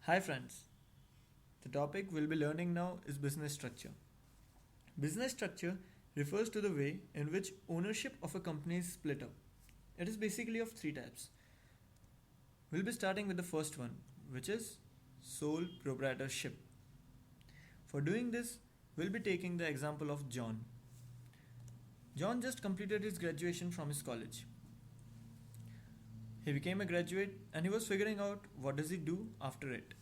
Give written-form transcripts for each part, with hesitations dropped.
Hi friends, the topic we'll be learning now is business structure. Business structure refers to the way in which ownership of a company is split up. It is basically of three types. We'll be starting with the first one, which is sole proprietorship. For doing this, we'll be taking the example of John. John just completed his graduation from his college. He became a graduate and he was figuring out what does he do after it.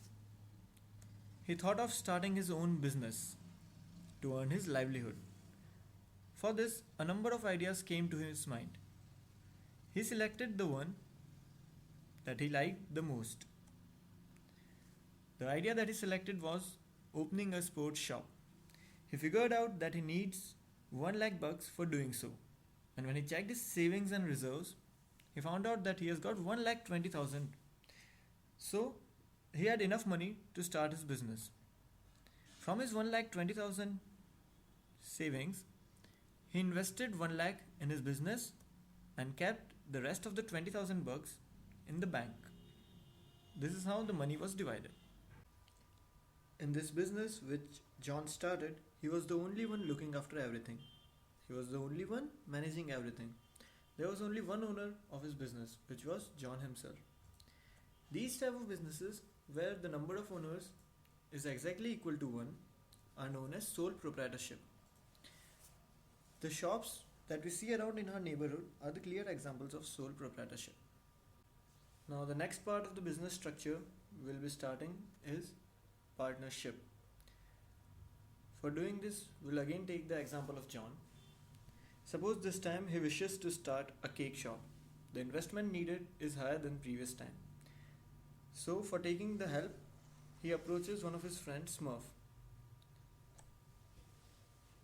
He thought of starting his own business to earn his livelihood. For this, a number of ideas came to his mind. He selected the one that he liked the most. The idea that he selected was opening a sports shop. He figured out that he needs 1 lakh bucks for doing so. And when he checked his savings and reserves, he found out that he has got 1,20,000. So he had enough money to start his business. From his 1,20,000 savings, he invested 1 lakh in his business and kept the rest of the 20,000 bucks in the bank. This is how the money was divided. In this business which John started, he was the only one looking after everything. He was the only one managing everything. There was only one owner of his business, which was John himself. These type of businesses where the number of owners is exactly equal to 1 are known as sole proprietorship. The shops that we see around in our neighborhood are the clear examples of sole proprietorship. Now the next part of the business structure we'll be starting is partnership. For doing this, we'll again take the example of John. Suppose this time he wishes to start a cake shop. The investment needed is higher than previous time. So for taking the help, he approaches one of his friends, Smurf,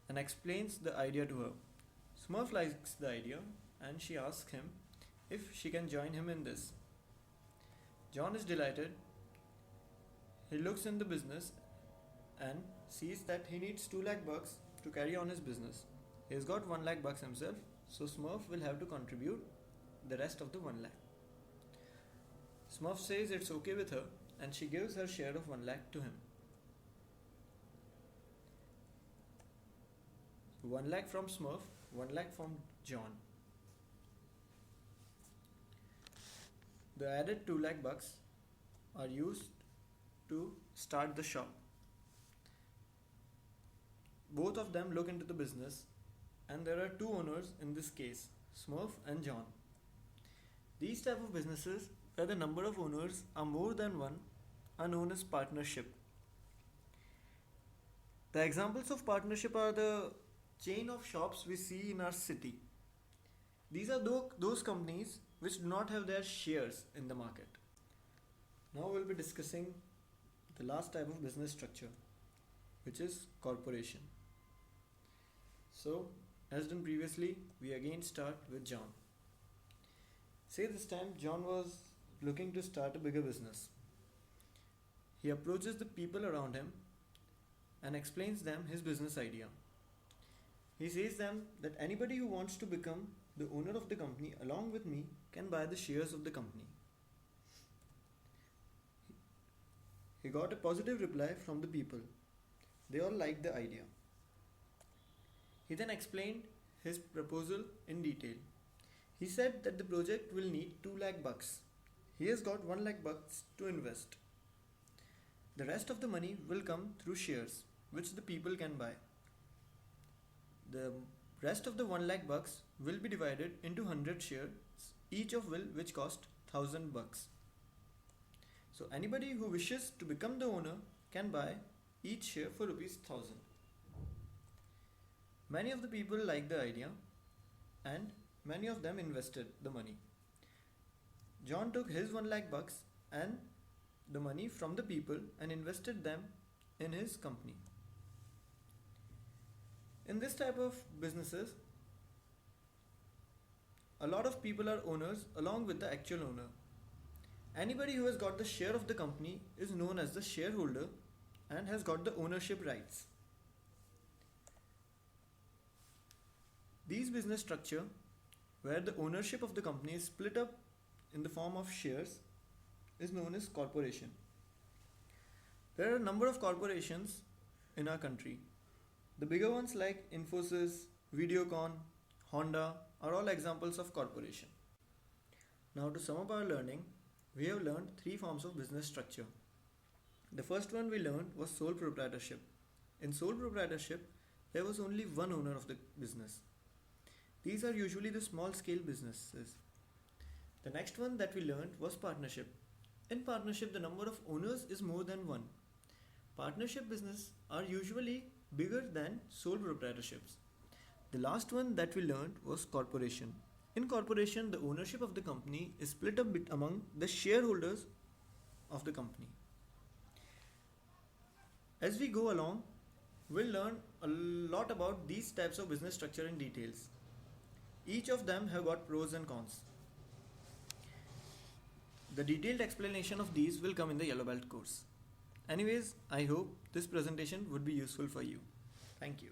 and explains the idea to her. Smurf likes the idea and she asks him if she can join him in this. John is delighted. He looks in the business and sees that he needs 2 lakh bucks to carry on his business. He has got 1 lakh bucks himself, so Smurf will have to contribute the rest of the 1 lakh. Smurf says it's okay with her and she gives her share of 1 lakh to him. 1 lakh from Smurf, 1 lakh from John. The added 2 lakh bucks are used to start the shop. Both of them look into the business and there are two owners in this case, Smurf and John. These type of businesses where the number of owners are more than 1 are known as partnership. The examples of partnership are the chain of shops we see in our city. These are those companies which do not have their shares in the market. Now we'll be discussing the last type of business structure, which is corporation. So, as done previously, we again start with John. Say this time John was looking to start a bigger business. He approaches the people around him and explains them his business idea. He says them that anybody who wants to become the owner of the company along with me can buy the shares of the company. He got a positive reply from the people. They all liked the idea. He then explained his proposal in detail. He said that the project will need 2 lakh bucks. He has got 1 lakh bucks to invest. The rest of the money will come through shares, which the people can buy. The rest of the 1 lakh bucks will be divided into 100 shares, each of which cost 1000 bucks. So anybody who wishes to become the owner can buy each share for rupees 1000. Many of the people liked the idea and many of them invested the money. John took his 1 lakh bucks and the money from the people and invested them in his company. In this type of businesses, a lot of people are owners along with the actual owner. Anybody who has got the share of the company is known as the shareholder and has got the ownership rights. These business structure where the ownership of the company is split up in the form of shares is known as corporation. There are a number of corporations in our country. The bigger ones like Infosys, Videocon, Honda are all examples of corporation. Now to sum up our learning, we have learned three forms of business structure. The first one we learned was sole proprietorship. In sole proprietorship, there was only one owner of the business. These are usually the small scale businesses. The next one that we learned was partnership. In partnership, the number of owners is more than one. Partnership businesses are usually bigger than sole proprietorships. The last one that we learned was corporation. In corporation, the ownership of the company is split up among the shareholders of the company. As we go along, we'll learn a lot about these types of business structure in details. Each of them have got pros and cons. The detailed explanation of these will come in the Yellow Belt course. Anyways, I hope this presentation would be useful for you. Thank you.